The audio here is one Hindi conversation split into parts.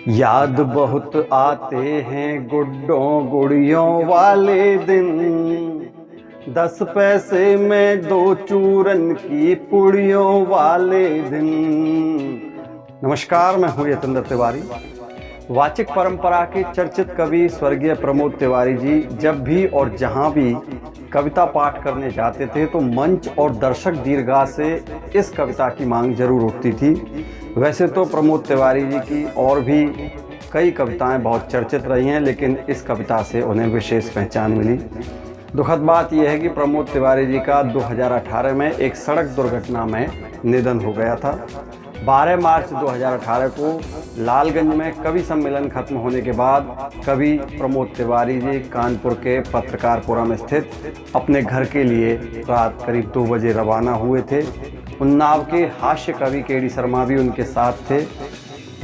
याद बहुत आते हैं गुड्डों गुड़ियों वाले दिन, 10 पैसे में 2 चूरन की पुड़ियों वाले दिन। नमस्कार, मैं हूँ यतेंद्र तिवारी। वाचिक परंपरा के चर्चित कवि स्वर्गीय प्रमोद तिवारी जी जब भी और जहाँ भी कविता पाठ करने जाते थे तो मंच और दर्शक दीर्घा से इस कविता की मांग जरूर उठती थी। वैसे तो प्रमोद तिवारी जी की और भी कई कविताएं बहुत चर्चित रही हैं, लेकिन इस कविता से उन्हें विशेष पहचान मिली। दुखद बात यह है कि प्रमोद तिवारी जी का 2018 में एक सड़क दुर्घटना में निधन हो गया था। 12 मार्च 2018 को लालगंज में कवि सम्मेलन खत्म होने के बाद कवि प्रमोद तिवारी जी कानपुर के पत्रकारपुरा में स्थित अपने घर के लिए रात करीब 2 बजे रवाना हुए थे। उन्नाव के हास्य कवि केडी शर्मा भी उनके साथ थे।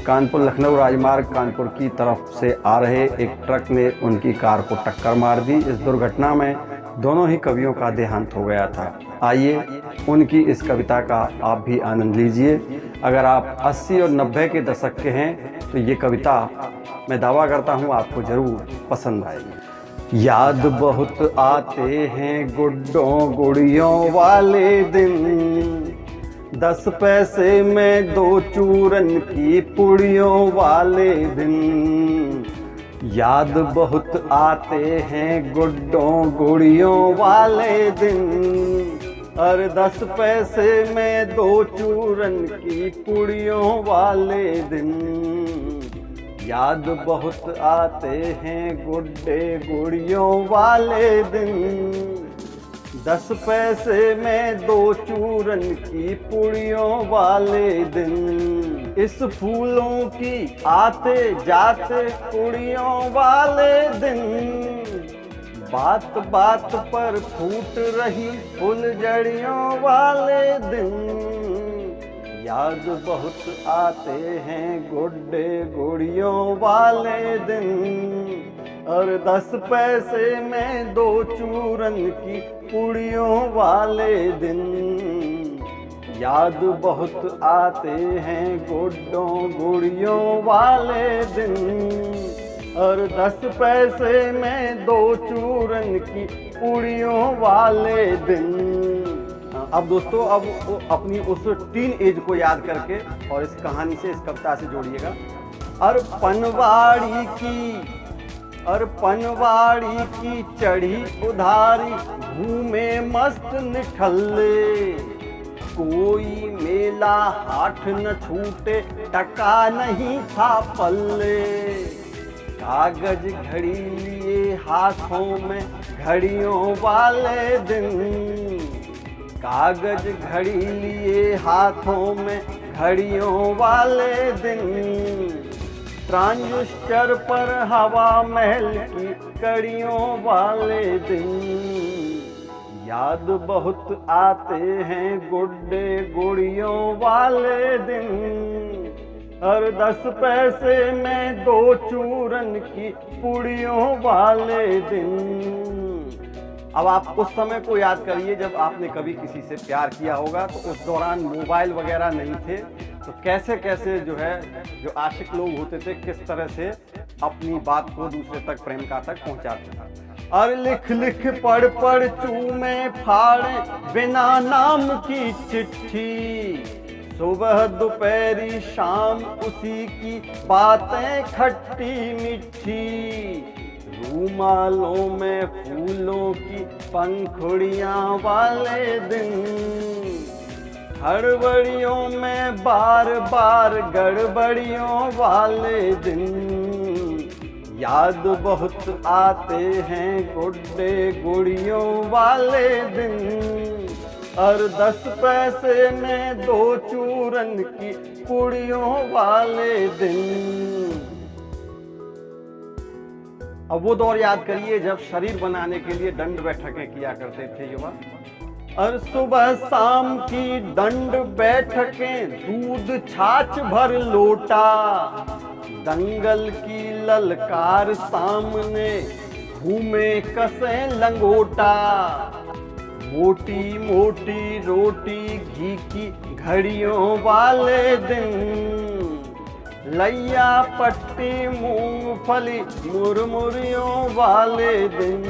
कानपुर लखनऊ राजमार्ग कानपुर की तरफ से आ रहे एक ट्रक ने उनकी कार को टक्कर मार दी। इस दुर्घटना में दोनों ही कवियों का देहांत हो गया था। आइए उनकी इस कविता का आप भी आनंद लीजिए। अगर आप 80 और 90 के दशक के हैं तो ये कविता मैं दावा करता हूँ आपको जरूर पसंद आएगी। याद बहुत आते हैं गुड्डों गुड़ियों वाले दिन, 10 पैसे में 2 चूरन की पुड़ियों वाले दिन। याद बहुत आते हैं गुड्डों गुड़ियों वाले दिन, और 10 पैसे में 2 चूरन की पुड़ियों वाले दिन। याद बहुत आते हैं गुड्डे गुड़ियों वाले दिन, 10 पैसे में 2 चूरन की पुड़ियों वाले दिन। इस फूलों की आते जाते कुड़ियों वाले दिन, बात बात पर फूट रही फुलझड़ियों वाले दिन। याद बहुत आते हैं गुड्डे गुड़ियों वाले दिन, और 10 पैसे में 2 चूरन की पुड़ियों वाले दिन। याद बहुत आते हैं गुड्डों गुड़ियों वाले दिन, और 10 पैसे में 2 चूरन की पुड़ियों वाले दिन। अब दोस्तों, अब अपनी उस टीन एज को याद करके और इस कहानी से, इस कविता से जोड़िएगा। और पनवाड़ी की चढ़ी उधारी घूमे मस्त निठल्ले, कोई मेला हाथ न छूटे टका नहीं था पल्ले। कागज घड़ी लिए हाथों में घड़ियों वाले दिन, कागज घड़ी लिए हाथों में घड़ियों वाले दिन। ट्रांजिस्टर पर हवा महल की कड़ियों वाले दिन। याद बहुत आते हैं गुड्डे गुड़ियों वाले दिन, और 10 पैसे में 2 चूरन की पुड़ियों वाले दिन। अब आप उस समय को याद करिए जब आपने कभी किसी से प्यार किया होगा, तो उस दौरान मोबाइल वगैरह नहीं थे, तो कैसे कैसे जो आशिक लोग होते थे किस तरह से अपनी बात को दूसरे तक, प्रेमिका तक पहुंचाते थे। और लिख लिख पढ़ पढ़ चूमे फाड़े बिना नाम की चिट्ठी, सुबह दोपहरी शाम उसी की बातें खट्टी मीठी। रूमालों में फूलों की पंखुड़ियां वाले दिन, हड़बड़ियों में बार बार गड़बड़ियों वाले दिन। याद बहुत आते हैं गुड्डे गुड़ियों वाले दिन, और 10 पैसे में 2 चूरन की पुड़ियों वाले दिन। अब वो दौर याद करिए जब शरीर बनाने के लिए दंड बैठकें किया करते थे युवा। और सुबह शाम की दंड बैठकें, दूध छाछ भर लोटा, दंगल की ललकार सामने घूमे कसे लंगोटा। मोटी मोटी रोटी घी की घड़ियों वाले दिन, लैया पट्टी मूंगफली मुरमुरियों वाले दिन,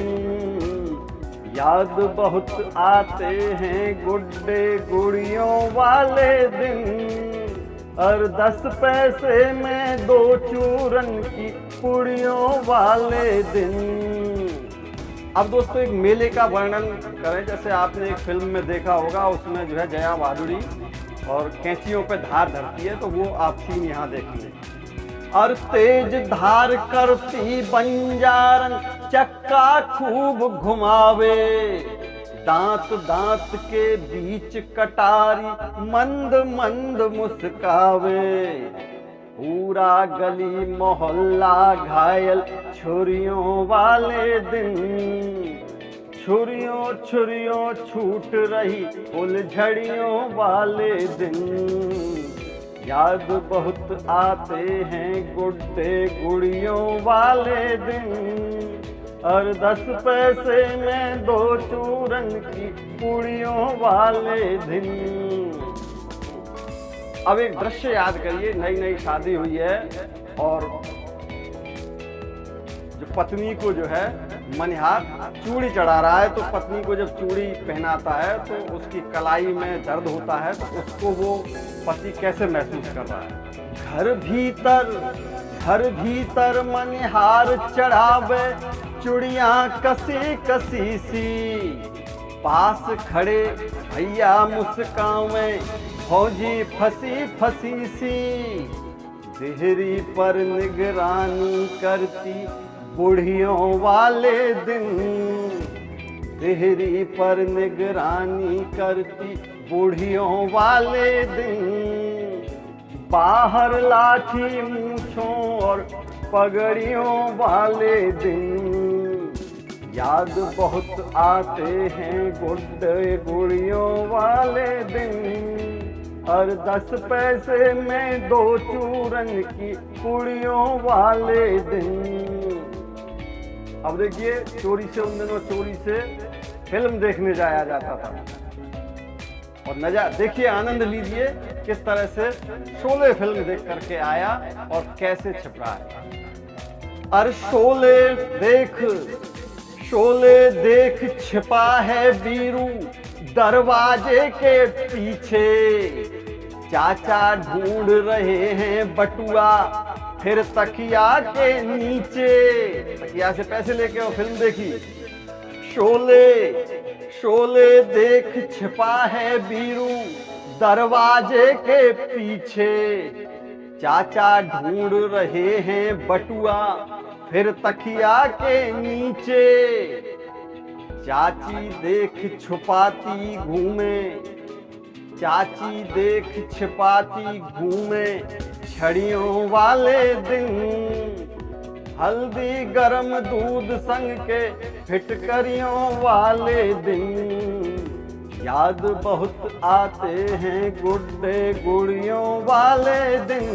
याद बहुत आते हैं गुड्डे गुड़ियों वाले दिन, और 10 पैसे में 2 चूरन की पुड़ियों वाले दिन। अब दोस्तों एक मेले का वर्णन करें, जैसे आपने एक फिल्म में देखा होगा, उसमें जो है जया भादुड़ी और कैंचियों पे धार धरती है, तो वो आप सीन यहाँ देखेंगे। और तेज धार करती बंजारन चक्का खूब घुमावे, दांत दांत के बीच कटारी मंद मंद मुस्कावे, पूरा गली मोहल्ला घायल छुरियों वाले दिन, छुरियों छुरियों छूट रही फुलझड़ियों वाले दिन, याद बहुत आते हैं गुड्डे गुड़ियों वाले दिन, और 10 पैसे में 2 चूरन की पुड़ियों वाले दिन। अब एक दृश्य याद करिए, नई नई शादी हुई है और जो पत्नी को जो है मनिहार चूड़ी चढ़ा रहा है, तो पत्नी को जब चूड़ी पहनाता है तो उसकी कलाई में दर्द होता है, तो उसको वो पति कैसे महसूस कर रहा है। घर भीतर मनिहार चढ़ावे चूड़ियां कसी कसी सी, पास खड़े भैया मुस्कावे फौजी फसी फसी सी, देहरी पर निगरानी करती बुढ़ियों वाले दिन, देहरी पर निगरानी करती बुढ़ियों वाले दिन, बाहर लाठी मूंछों और पगड़ियों वाले दिन, याद बहुत आते हैं गुड्डे गुड़ियों वाले दिन, और 10 पैसे में 2 चूरन की पुड़ियों वाले दिन। अब देखिए, चोरी से उन दिनों चोरी से फिल्म देखने जाया जाता था, और नजारा देखिए, आनंद लीजिए किस तरह से शोले फिल्म देख करके आया और कैसे छिप रहा है। अरे शोले देख छिपा है बीरू दरवाजे के पीछे, चाचा ढूंढ रहे हैं बटुआ फिर तकिया के नीचे, तकिया से पैसे लेके वो फिल्म देखी। शोले देख छिपा है बीरू दरवाजे के पीछे, चाचा ढूंढ रहे हैं बटुआ फिर तकिया के नीचे, चाची देख छुपाती घूमे, चाची देख छिपाती घूमे छड़ियों वाले दिन, हल्दी गरम दूध संग के फिटकरियों वाले दिन, याद बहुत आते हैं गुड्डे गुड़ियों वाले दिन,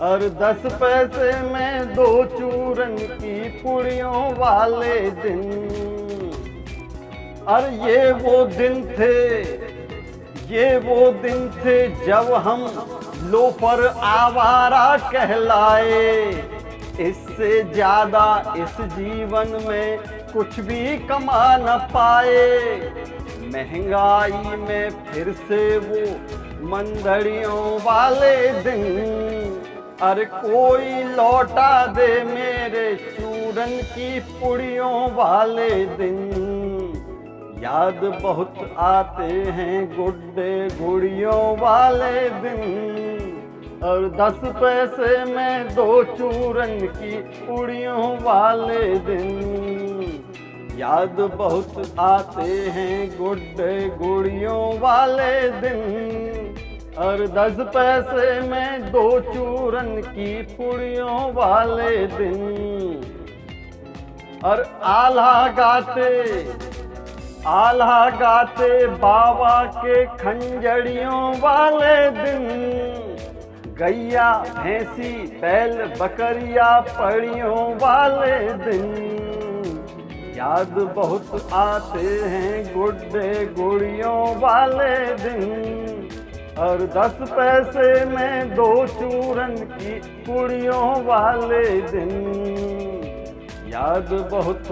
और 10 पैसे में 2 चूरन की पुड़ियों वाले दिन। और ये वो दिन थे जब हम लोफर आवारा कहलाए, इससे ज्यादा इस जीवन में कुछ भी कमा न पाए, महंगाई में फिर से वो मंदड़ियों वाले दिन, अरे कोई लौटा दे मेरे चूरन की पुड़ियों वाले दिन, याद बहुत आते हैं गुड्डे गुड़ियों वाले दिन, और 10 पैसे में 2 चूरन की पुड़ियों वाले दिन, याद बहुत आते हैं गुड्डे गुड़ियों वाले दिन, और 10 पैसे में 2 चूरन की पुड़ियों वाले दिन। और आल्हा गाते बाबा के खंजड़ियों वाले दिन, गैया भैंसी बैल बकरिया पड़ियों वाले दिन, याद बहुत आते हैं गुड्डे गुड़ियों वाले दिन, हर 10 पैसे में 2 चूरन की पुड़ियों वाले दिन याद बहुत